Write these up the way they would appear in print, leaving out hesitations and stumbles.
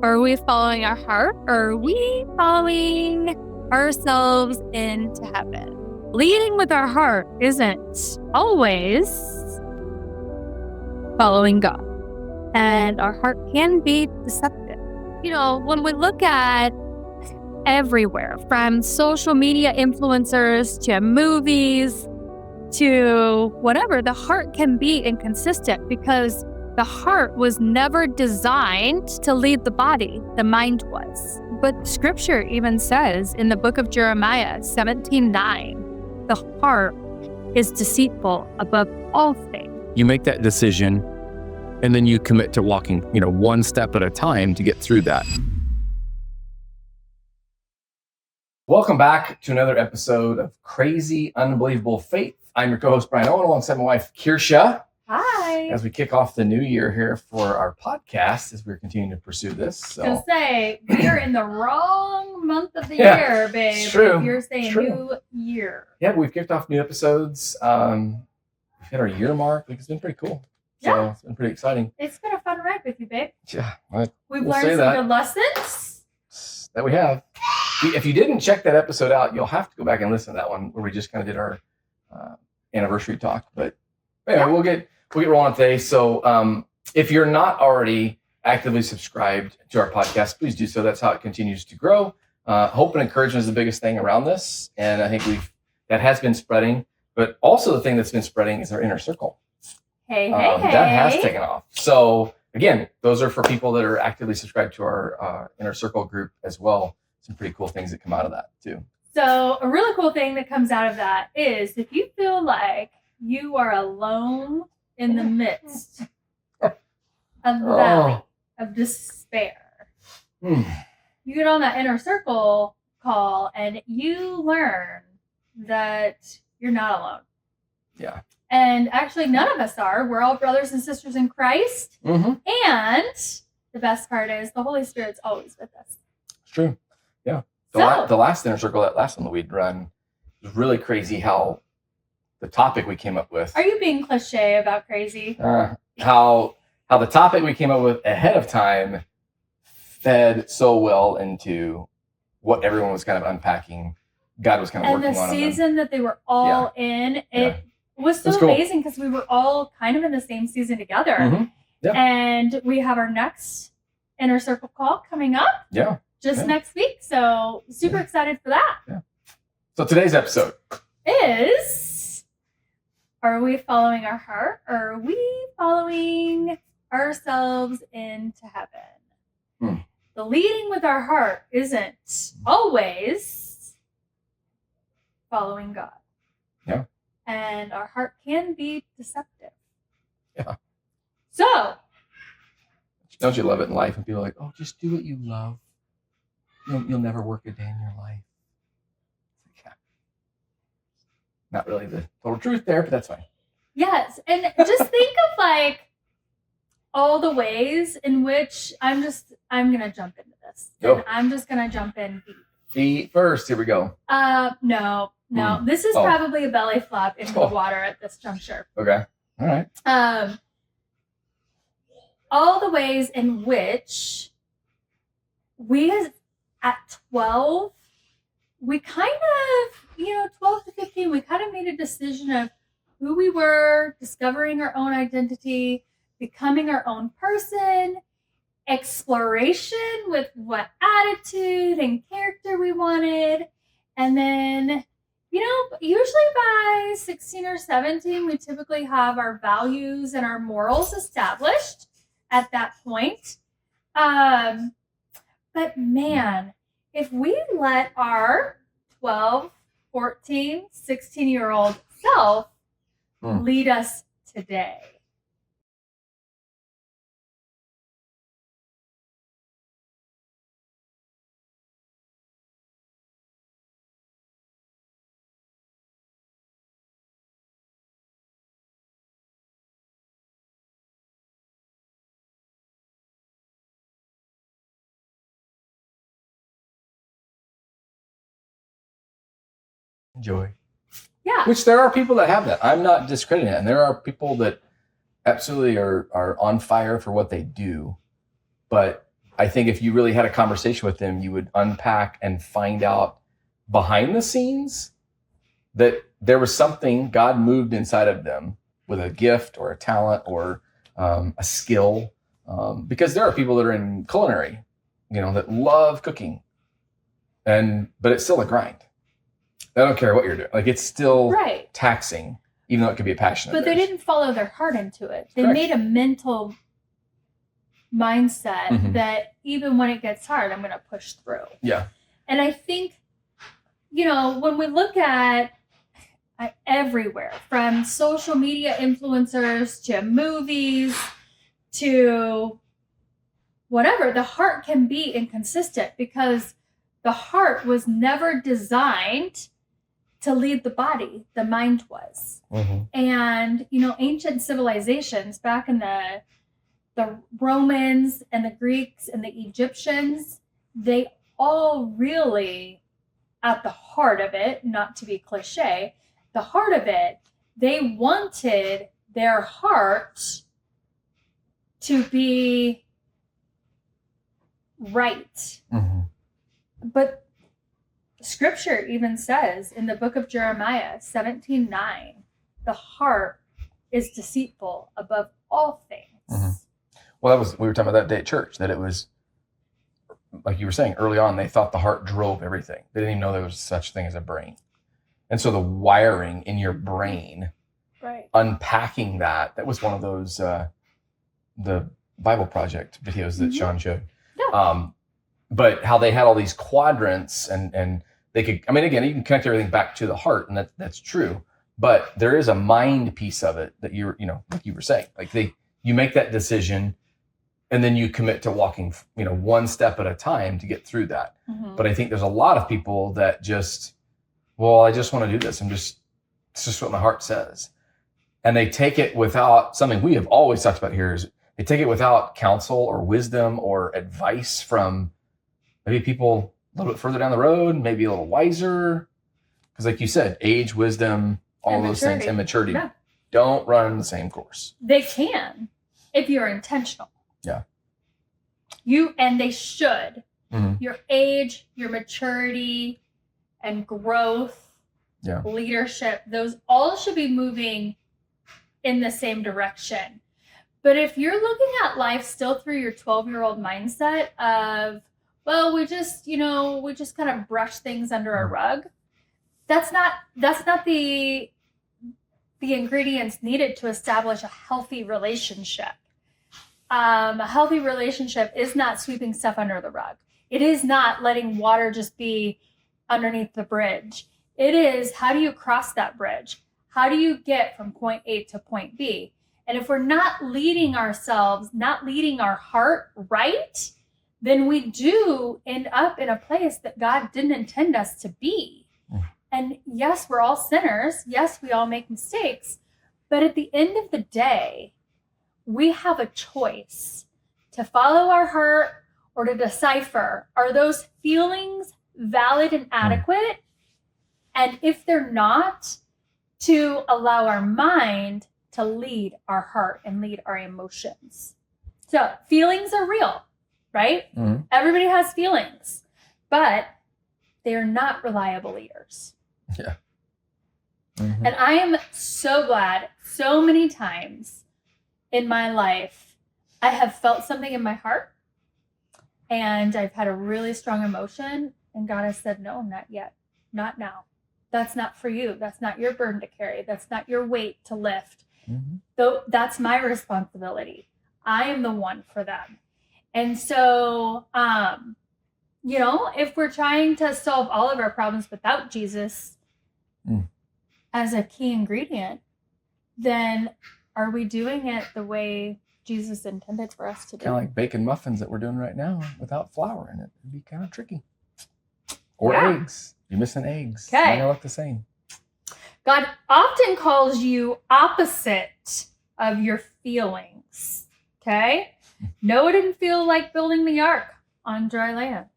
Are we following our heart, or are we following ourselves into heaven? Leading with our heart isn't always following God, and our heart can be deceptive. When we look at everywhere, from social media influencers to movies to whatever, the heart can be inconsistent because the heart was never designed to lead the body. The mind was. But scripture even says in the book of Jeremiah 17:9, the heart is deceitful above all things. You make that decision and then you commit to walking, one step at a time to get through that. Welcome back to another episode of Crazy Unbelievable Faith. I'm your co-host, Brian Owen, alongside my wife, Kersha. Hi. As we kick off the new year here for our podcast, as we're continuing to pursue this. So. I was going to say, you're in the wrong month of the year, babe. It's true. You're saying new year. Yeah, we've kicked off new episodes. We've hit our year mark. I think it's been pretty cool. So It's been pretty exciting. It's been a fun ride with you, babe. Yeah. We've learned some good lessons. That we have. If you didn't check that episode out, you'll have to go back and listen to that one where we just kind of did our anniversary talk. But anyway, we'll get rolling today. So if you're not already actively subscribed to our podcast, please do so. That's how it continues to grow. Hope and encouragement is the biggest thing around this. And I think that has been spreading. But also the thing that's been spreading is our inner circle. Hey. That has taken off. So again, those are for people that are actively subscribed to our inner circle group as well. Some pretty cool things that come out of that too. So a really cool thing that comes out of that is if you feel like you are alone in the midst of the valley of despair, you get on that inner circle call and you learn that you're not alone. Yeah. And actually none of us are. We're all brothers and sisters in Christ. Mm-hmm. And the best part is the Holy Spirit's always with us. It's true. Yeah. The last inner circle, that last one that we'd run, was really crazy how the topic we came up with. Are you being cliche about crazy? How the topic we came up with ahead of time fed so well into what everyone was kind of unpacking. God was kind of working on. And the season that they were all in, it was so amazing because we were all kind of in the same season together. Mm-hmm. Yeah. And we have our next inner circle call coming up. Yeah. Next week. So super excited for that. Yeah. So today's episode is, are we following our heart, or are we following ourselves into heaven? The leading with our heart isn't always following God. Yeah. And our heart can be deceptive. Yeah. So. Don't you love it in life when people are like, oh, just do what you love. You'll never work a day in your life. Yeah. Not really the total truth there, but that's fine. Yes. And just think of like all the ways in which I'm going to jump into this. Go. And I'm just going to jump in deep. Feet first. Here we go. No. This is probably a belly flop into the water at this juncture. Okay. All right. All the ways in which we at 12, we kind of, 12 to 15, we kind of made a decision of who we were, discovering our own identity, becoming our own person, exploration with what attitude and character we wanted. And then, usually by 16 or 17, we typically have our values and our morals established at that point. But man, if we let our 12, 14, 16-year-old self lead us today. Enjoy. Yeah. Which there are people that have that. I'm not discrediting it. And there are people that absolutely are on fire for what they do. But I think if you really had a conversation with them, you would unpack and find out behind the scenes that there was something God moved inside of them with a gift or a talent or a skill. Because there are people that are in culinary, that love cooking, but it's still a grind. I don't care what you're doing. Like, it's still right. taxing, even though it could be a passion. But they didn't follow their heart into it. They Correct. made a mental mindset Mhm. that even when it gets hard, I'm going to push through. Yeah. And I think, when we look at everywhere, from social media influencers to movies to whatever, the heart can be inconsistent because the heart was never designed to lead the body. The mind was. Mm-hmm. And, ancient civilizations back in the Romans and the Greeks and the Egyptians, they all really, at the heart of it, not to be cliche, the heart of it, they wanted their heart to be right. Mm-hmm. But Scripture even says in the book of Jeremiah 17:9, the heart is deceitful above all things. Mm-hmm. Well, we were talking about that day at church, that it was, like you were saying early on, they thought the heart drove everything. They didn't even know there was such thing as a brain. And so the wiring in your brain, right, unpacking that was one of those, the Bible Project videos that Mm-hmm. Sean showed. Yeah. But how they had all these quadrants and they could, again, you can connect everything back to the heart, and that's true. But there is a mind piece of it that like you were saying, like you make that decision and then you commit to walking, one step at a time to get through that. Mm-hmm. But I think there's a lot of people that just, I just want to do this. It's just what my heart says. And they take it without something we have always talked about here is they take it without counsel or wisdom or advice from maybe people a little bit further down the road, maybe a little wiser. Because like you said, age, wisdom, all those things, and maturity don't run the same course. They can, if you're intentional. Yeah. And they should. Mm-hmm. Your age, your maturity, and growth, leadership, those all should be moving in the same direction. But if you're looking at life still through your 12-year-old mindset of, we just kind of brush things under a rug, that's not the ingredients needed to establish a healthy relationship. A healthy relationship is not sweeping stuff under the rug. It is not letting water just be underneath the bridge. It is, how do you cross that bridge? How do you get from point A to point B? And if we're not leading ourselves, not leading our heart right, then we do end up in a place that God didn't intend us to be. And yes, we're all sinners. Yes, we all make mistakes. But at the end of the day, we have a choice to follow our heart or to decipher, are those feelings valid and adequate? And if they're not, to allow our mind to lead our heart and lead our emotions. So feelings are real, right? Mm-hmm. Everybody has feelings, but they're not reliable leaders. Yeah. Mm-hmm. And I am so glad so many times in my life, I have felt something in my heart and I've had a really strong emotion and God has said, no, not yet, not now. That's not for you. That's not your burden to carry. That's not your weight to lift. Mm-hmm. Though that's my responsibility. I am the one for them. And so, if we're trying to solve all of our problems without Jesus as a key ingredient, then are we doing it the way Jesus intended for us to do? Kind of like baking muffins that we're doing right now without flour in it. It'd be kind of tricky. Or eggs. You're missing eggs. Okay. Might not look the same. God often calls you opposite of your feelings. Okay? Noah didn't feel like building the ark on dry land.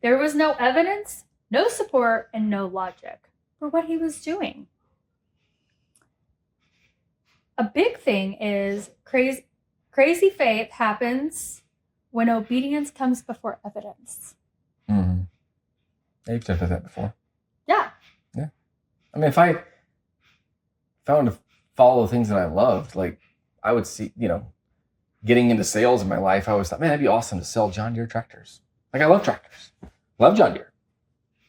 There was no evidence, no support, and no logic for what he was doing. A big thing is Crazy faith happens when obedience comes before evidence. Mm-hmm. You've said that before. Yeah. Yeah. I mean, if I wanted to follow the things that I loved, like I would see, getting into sales in my life, I always thought, man, that'd be awesome to sell John Deere tractors. Like I love tractors. Love John Deere.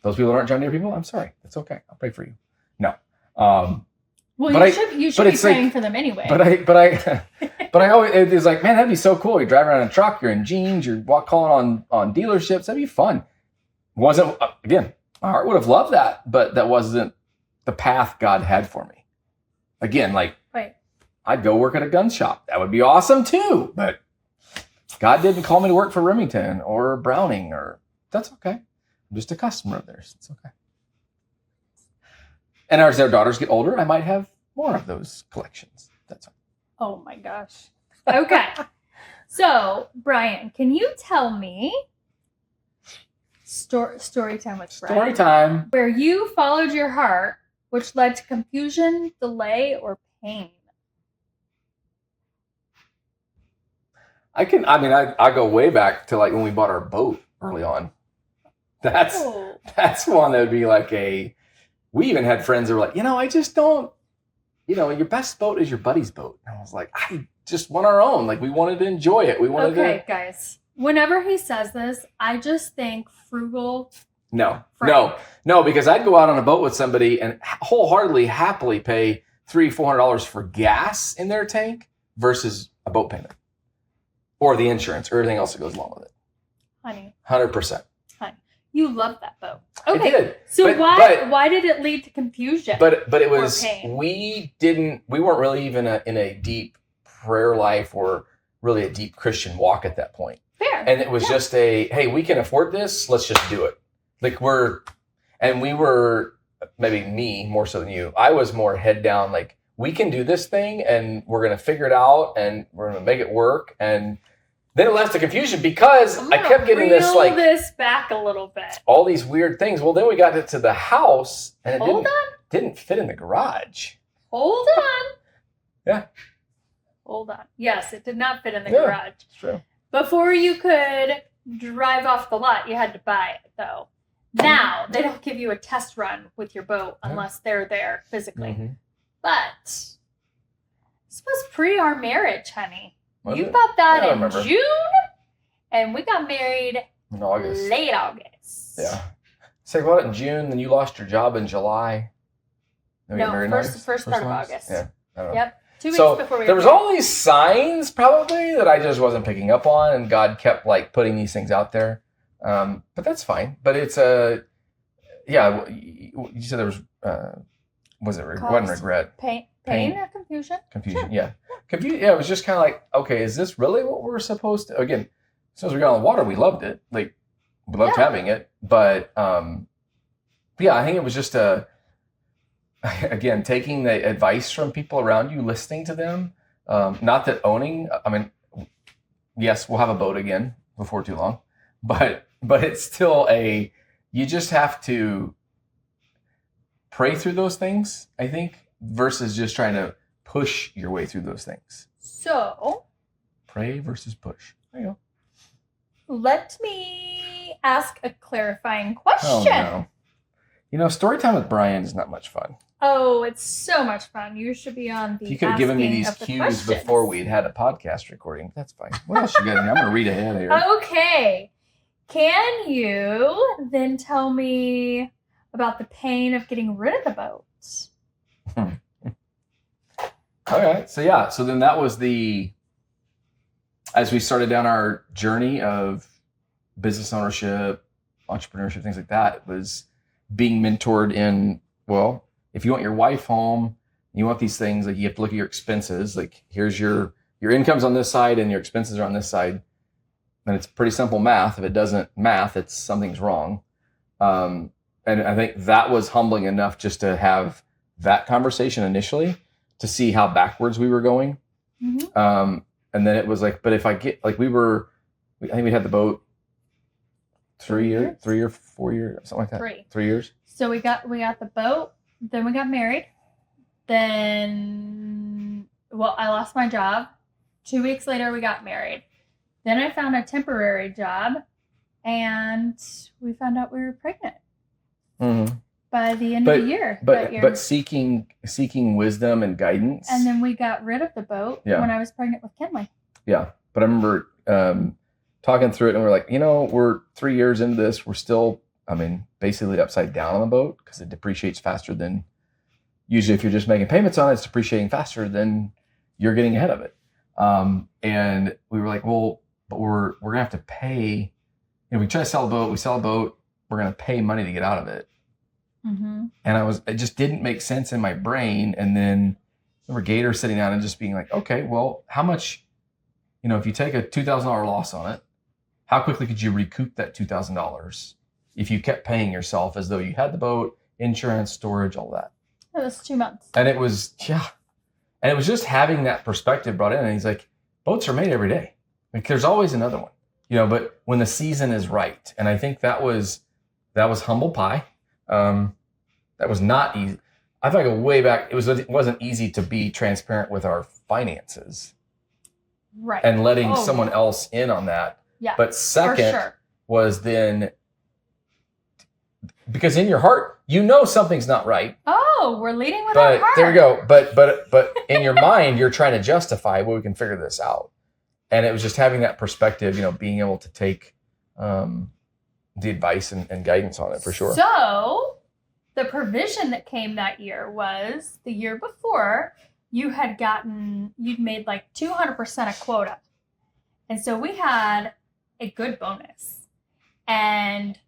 Those people that aren't John Deere people, I'm sorry. It's okay. I'll pray for you. No. Well, you should be praying for them anyway. But I always, it's like, man, that'd be so cool. You drive around in a truck, you're in jeans, you're calling on dealerships. That'd be fun. Wasn't, again, my heart would have loved that, but that wasn't the path God had for me. Again, like, right. I'd go work at a gun shop. That would be awesome too. But God didn't call me to work for Remington or Browning, or that's okay. I'm just a customer of theirs. It's okay. And as their daughters get older, I might have more of those collections. That's all. Oh my gosh. Okay. So, Brian, can you tell me story time with Brian? Story time. Where you followed your heart, which led to confusion, delay, or pain. I go way back to like when we bought our boat early on. That's one that would be like we even had friends that were like, I just don't, your best boat is your buddy's boat. And I was like, I just want our own. Like we wanted to enjoy it. We wanted to. Okay, guys. Whenever he says this, I just think frugal. No, because I'd go out on a boat with somebody and wholeheartedly, happily pay $300-400 for gas in their tank versus a boat payment or the insurance or everything else that goes along with it. Honey. 100%. Honey, you love that boat. Okay. It did. So why did it lead to confusion? But it was, we weren't really even in a deep prayer life or really a deep Christian walk at that point. Fair. And it was just hey, we can afford this. Let's just do it. Like we were, maybe me more so than you. I was more head down, like we can do this thing and we're going to figure it out and we're going to make it work. And then it led to confusion because I kept getting this back a little bit. All these weird things. Well, then we got it to the house and it didn't fit in the garage. Hold on. Yeah. Hold on. Yes, it did not fit in the garage. It's true. Before you could drive off the lot, you had to buy it though. Now, they don't give you a test run with your boat unless they're there physically. Mm-hmm. But this was pre our marriage, honey. You bought that in June, and we got married in August. Late August. Yeah. So you bought it in June, then you lost your job in July. First part of August. Yeah. I don't know. Yep. 2 weeks before we there was all these signs probably that I just wasn't picking up on, and God kept like putting these things out there. But that's fine. But it's you said there was wasn't regret? Pain or confusion? Confusion, yeah. Yeah, it was just kind of like, okay, is this really what we're supposed to? Again, as soon as we got on the water, we loved it. Like, we loved having it. But, yeah, I think it was just again, taking the advice from people around you, listening to them. Not that owning, yes, we'll have a boat again before too long. But it's still you just have to pray through those things, I think, versus just trying to push your way through those things. So, pray versus push. There you go. Let me ask a clarifying question. Oh, no. Story time with Brian is not much fun. Oh, it's so much fun. You should be on the. If you could have given me these cues before we'd had a podcast recording, that's fine. What else you got? I'm going to read ahead here. Okay. Can you then tell me about the pain of getting rid of the boat? All right. So then that was as we started down our journey of business ownership, entrepreneurship, things like that, it was being mentored in, well, if you want your wife home, you want these things, like you have to look at your expenses. Like here's your income's on this side and your expenses are on this side. And it's pretty simple math. If it doesn't math, it's something's wrong. And I think that was humbling enough just to have that conversation initially to see how backwards we were going. Mm-hmm. And then it was like, but if I get, like I think we had the boat 3 or 4 years, something like that. 3 years. So we got the boat, then we got married. Then, I lost my job. 2 weeks later, we got married. Then I found a temporary job, and we found out we were pregnant by the end of the year. But seeking wisdom and guidance. And then we got rid of the boat when I was pregnant with Kinley. Yeah, but I remember talking through it, and we're like, we're 3 years into this. We're still, basically upside down on the boat because it depreciates faster than usually. If you're just making payments on it, it's depreciating faster than you're getting ahead of it. And we were like, well, but we're gonna have to pay. We try to sell a boat. We sell a boat. We're gonna pay money to get out of it. Mm-hmm. And it just didn't make sense in my brain. And then I remember Gator sitting down and just being like, okay, well, how much? If you take a $2,000 loss on it, how quickly could you recoup that $2,000 if you kept paying yourself as though you had the boat, insurance, storage, all that? It was 2 months. And it was, And it was just having that perspective brought in. And he's like, boats are made every day. Like, there's always another one, but when the season is right. And I think that was humble pie. That was not easy. I think I go way back. It wasn't easy to be transparent with our finances. Right. And letting someone else in on that. Yeah. But second was then, because in your heart, something's not right. Oh, we're leading with our heart. There we go. But in your mind, you're trying to justify, well, we can figure this out. And it was just having that perspective, being able to take the advice and guidance on it for sure. So the provision that came that year was the year before you'd made like 200% of quota. And so we had a good bonus. And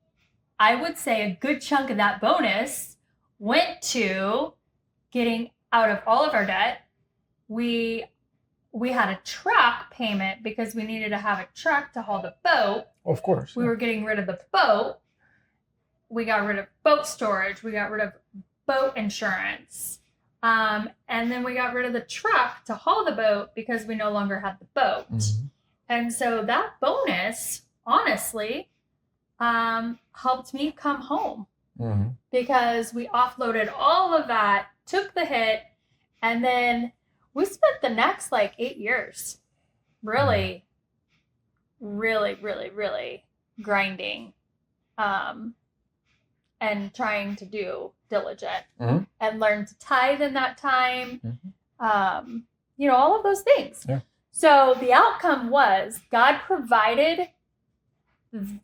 I would say a good chunk of that bonus went to getting out of all of our debt. We had a truck payment because we needed to have a truck to haul the boat. Of course. We were getting rid of the boat. We got rid of boat storage. We got rid of boat insurance. And then we got rid of the truck to haul the boat because we no longer had the boat. Mm-hmm. And so that bonus, honestly, helped me come home because we offloaded all of that, took the hit, and then we spent the next 8 years really, really, really, really grinding and trying to do diligent and learn to tithe in that time. All of those things. Yeah. So the outcome was God provided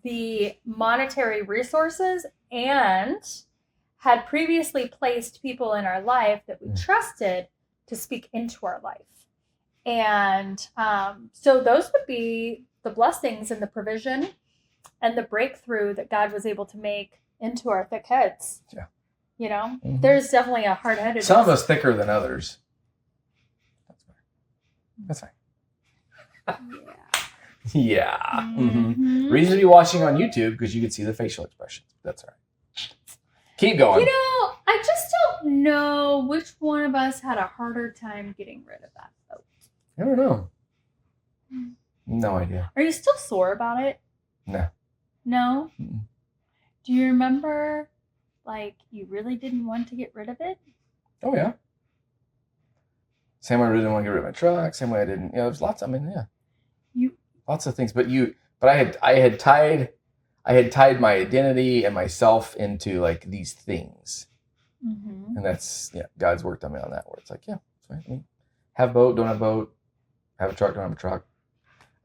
the monetary resources and had previously placed people in our life that we trusted to speak into our life. And so those would be the blessings and the provision and the breakthrough that God was able to make into our thick heads. Yeah. There's definitely a hard-headedness. Some of us thicker than others. That's fine. Yeah. Mm-hmm. Reason to be watching on YouTube because you can see the facial expressions. That's all right. Keep going. I just don't know which one of us had a harder time getting rid of that boat. I don't know. No idea. Are you still sore about it? No. No? Mm-mm. Do you remember, you really didn't want to get rid of it? Oh, yeah. Same way I didn't want to get rid of my truck. Same way I didn't. There's lots. Lots of things. But I had tied my identity and myself into these things, and that's God's worked on me on that. Where it's fine. Have a boat, don't have a boat. Have a truck, don't have a truck.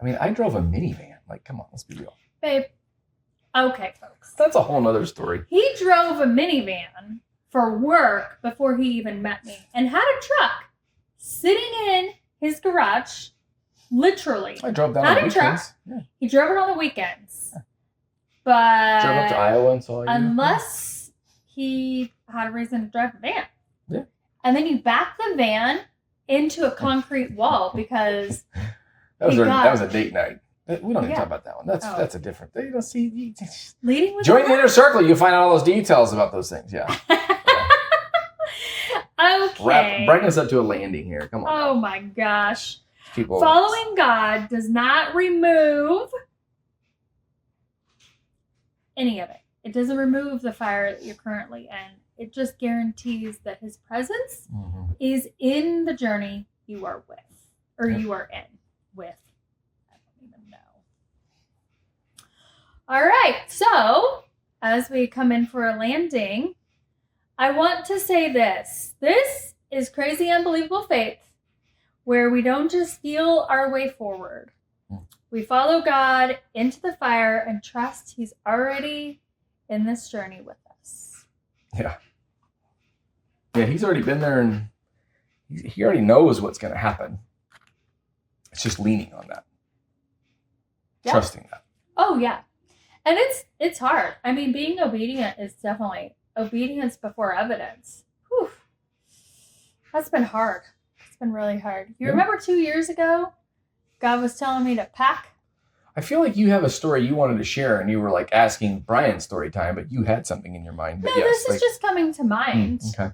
I drove a minivan. Come on, let's be real, babe. Okay, folks. That's a whole nother story. He drove a minivan for work before he even met me, and had a truck sitting in his garage. Literally. I drove that on the weekends. Yeah. He drove it on the weekends. Yeah. But drove up to Iowa and saw you. Unless he had a reason to drive the van. Yeah. And then you back the van into a concrete wall because that was a date night. We don't need to talk about that one. That's a different thing. Leading with join the inner circle, you'll find out all those details about those things. Yeah. Okay. Bring us up to a landing here. Come on. Oh my gosh. People. Following God does not remove any of it. It doesn't remove the fire that you're currently in. It just guarantees that his presence is in the journey you are with or you are in. with? I don't even know. All right. So as we come in for a landing, I want to say this. This is crazy, unbelievable faith, where we don't just feel our way forward. We follow God into the fire and trust He's already in this journey with us. Yeah. Yeah, He's already been there, and He already knows what's going to happen. It's just leaning on that. Yeah. Trusting that. Oh, yeah. And it's hard. I mean, being obedient is definitely obedience before evidence. Whew. That's been hard. It's been really hard. You remember 2 years ago, God was telling me to pack? I feel like you have a story you wanted to share, and you were like asking Brian story time, but you had something in your mind. But no, this is just coming to mind. Okay.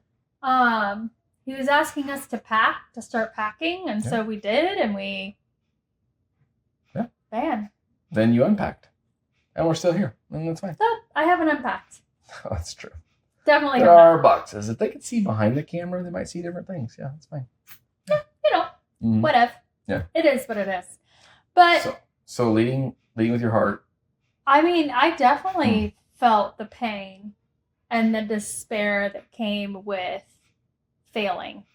He was asking us to start packing, and so we did, and we... Yeah. Man. Then you unpacked. And we're still here, and that's fine. So, I haven't unpacked. Oh, that's true. Definitely there haven't. are boxes. If they could see behind the camera, they might see different things. Yeah, that's fine. Yeah, whatever. Yeah. It is what it is. But... So leading with your heart. I mean, I definitely felt the pain and the despair that came with failing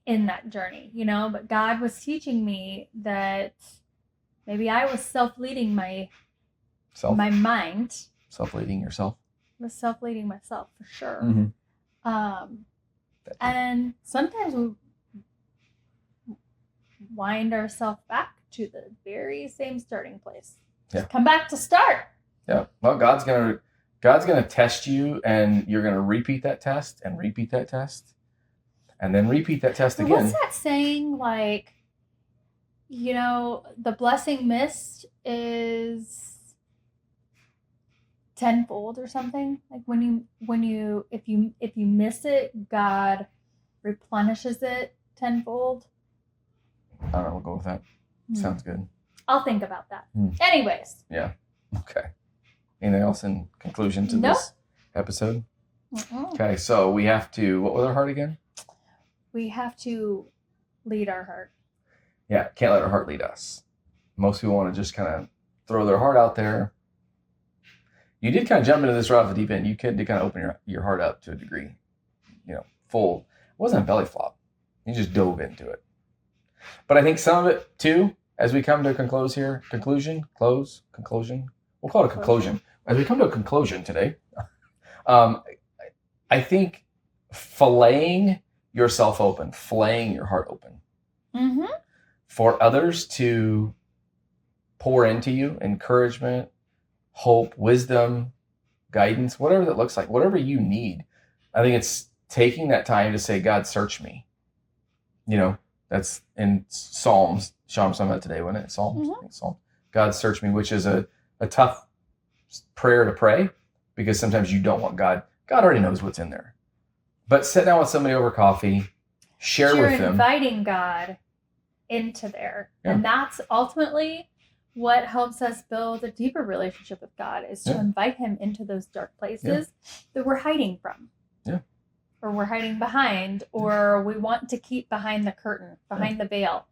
in that journey, but God was teaching me that maybe I was self-leading my mind. Self-leading yourself. I was self-leading myself for sure. Mm-hmm. And sometimes we wind ourselves back to the very same starting place. Yeah. Come back to start. Yeah. Well, God's gonna test you, and you're gonna repeat that test and repeat that test, and then repeat that test again. What's that saying? Like, the blessing missed is tenfold or something. Like if you miss it, God replenishes it tenfold. I don't know. We'll go with that. Sounds good. I'll think about that. Anyways. Yeah. Okay. Anything else in conclusion to this episode? Okay, so we have to, what was our heart again? We have to lead our heart. Yeah, can't let our heart lead us. Most people want to just kind of throw their heart out there. You did kind of jump into this right off the deep end. You did kind of open your heart up to a degree. Full. It wasn't a belly flop. You just dove into it. But I think some of it, too, as we come to a conclusion. We'll call it a conclusion. As we come to a conclusion today, I think filleting yourself open, filleting your heart open for others to pour into you, encouragement, hope, wisdom, guidance, whatever that looks like, whatever you need. I think it's taking that time to say, God, search me. That's in Psalms. Sean was talking about today, wasn't it? Psalms. I think Psalms. God, search me, which is a tough prayer to pray, because sometimes you don't want God. God already knows what's in there. But sit down with somebody over coffee, share with them. You're inviting God into there. Yeah. And that's ultimately what helps us build a deeper relationship with God, is to invite Him into those dark places that we're hiding from. Yeah. Or we're hiding behind, or we want to keep behind the curtain, behind the veil.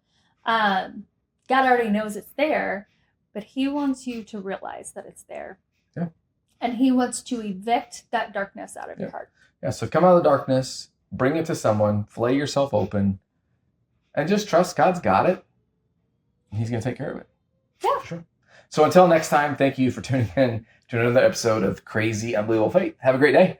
God already knows it's there, but He wants you to realize that it's there. Yeah. And He wants to evict that darkness out of your heart. Yeah, so come out of the darkness, bring it to someone, fillet yourself open, and just trust God's got it. He's going to take care of it. Yeah. Sure. So until next time, thank you for tuning in to another episode of Crazy Unbelievable Faith. Have a great day.